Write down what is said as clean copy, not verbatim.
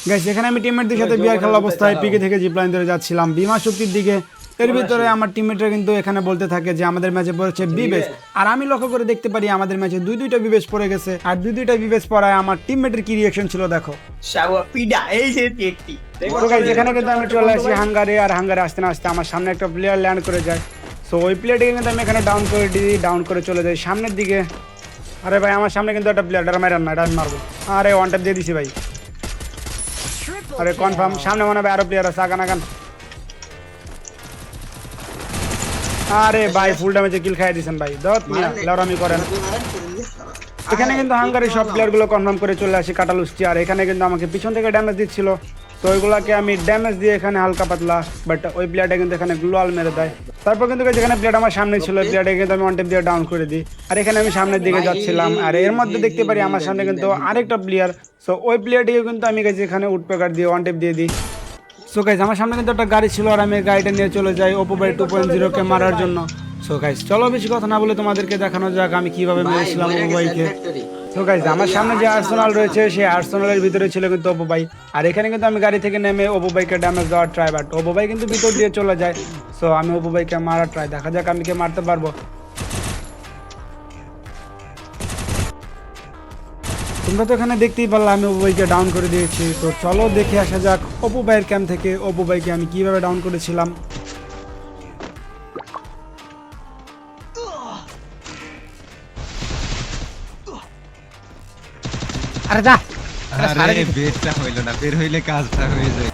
Guys এখানে আমি টিমমেটদের সাথে বিয়ার খেলা অবস্থায় পিকে থেকে জিপলাইন ধরে যাচ্ছিলাম বিমা শক্তির দিকে। এর ভিতরে আমার টিমমেটরা কিন্তু এখানে বলতে থাকে যে আমাদের ম্যাচে পড়েছে বিবেস, আর আমি লক্ষ্য করে দেখতে পারি আমাদের ম্যাচে দুইটা বিবেস পড়ে গেছে। আর দুইটা বিবেস পড়ায় আমার টিমমেটের কি রিঅ্যাকশন ছিল দেখো। এখানে কিন্তু আমি চলে আসি হাঙ্গারে, আর হাঙ্গারে আসতে না আসতে আমার সামনে একটা প্লেয়ার ল্যান্ড করে যায়। সো ওই প্লেয়ারটিকে কিন্তু আমি এখানে ডাউন করে দিই, ডাউন করে চলে যাই সামনের দিকে। আরে ভাই আমার সামনে কিন্তু একটা প্লেয়ার, এটা মারান না, এটা আমি মারবো। আরে ওয়ান ট্যাপ দিয়ে দিছি ভাই। আরে কনফার্ম সামনে মনে হয় আরো প্লেয়ার আছে, আগান আগান। আরে ভাই ফুল ড্যামেজে কিল খাইয়ে দিয়েছেন ভাই, দত মিয়া লড়ামি করেন। এখানে কিন্তু হাঙ্গারি সব প্লেয়ারগুলো কনফার্ম করে চলে আসি কাটালুসটি, আর এখানে কিন্তু আমাকে পিছন থেকে ড্যামেজ দিচ্ছিল। তো ওইগুলোকে আমি ড্যামেজ দিয়ে এখানে হালকা পাতলা, বাট ওই প্লেয়ারটা কিন্তু এখানে গ্লোয়াল মেরে দেয়। তারপর কিন্তু যেখানে প্লেয়ার আমার সামনে ছিল, প্লেয়ারটাকে কিন্তু আমি ওয়ান টেপ দিয়ে ডাউন করে দিই। আর এখানে আমি সামনের দিকে যাচ্ছিলাম, আর এর মধ্যে দেখতে পারি আমার সামনে কিন্তু আরেকটা প্লেয়ার। সো ওই প্লেয়ারটিকে কিন্তু আমি গেছি এখানে উডপেকার দিয়ে ওয়ান টেপ দিয়ে দিই। সো গাইজ আমার সামনে কিন্তু একটা গাড়ি ছিল, আর আমি গাড়িটা নিয়ে চলে যাই ওপো বাই 2.0 কে মারার জন্য। সো গাইজ চলো বেশি কথা না বলে তোমাদেরকে দেখানো যাক আমি কিভাবে মেরেছিলাম ওপো বাইকে। সো গাইজ আমার সামনে যে আর্সেনাল রয়েছে সেই আর্সেনালের ভিতরে ছিল কিন্তু ওপো বাই, আর এখানে কিন্তু আমি গাড়ি থেকে নেমে ওপো বাইকে ড্যামেজ দেওয়ার ট্রাই, বাট ওপো বাই কিন্তু ভিতর দিয়ে চলে যায়। সো আমি ওপো বাইকে মারার ট্রাই, দেখা যাক আমি কে মারতে পারবো। তোমরা তো এখানে দেখতেই পারলে আমি ওপো বাইকে ডাউন করে দিয়েছি। তো চলো দেখে আসা যাক ওপো বাইয়ের ক্যাম্প থেকে ওপো বাইকে আমি কিভাবে ডাউন করেছিলাম। আরে যা আরে বেরটা হইলো না, বের হইলে কাজটা হয়ে যায়।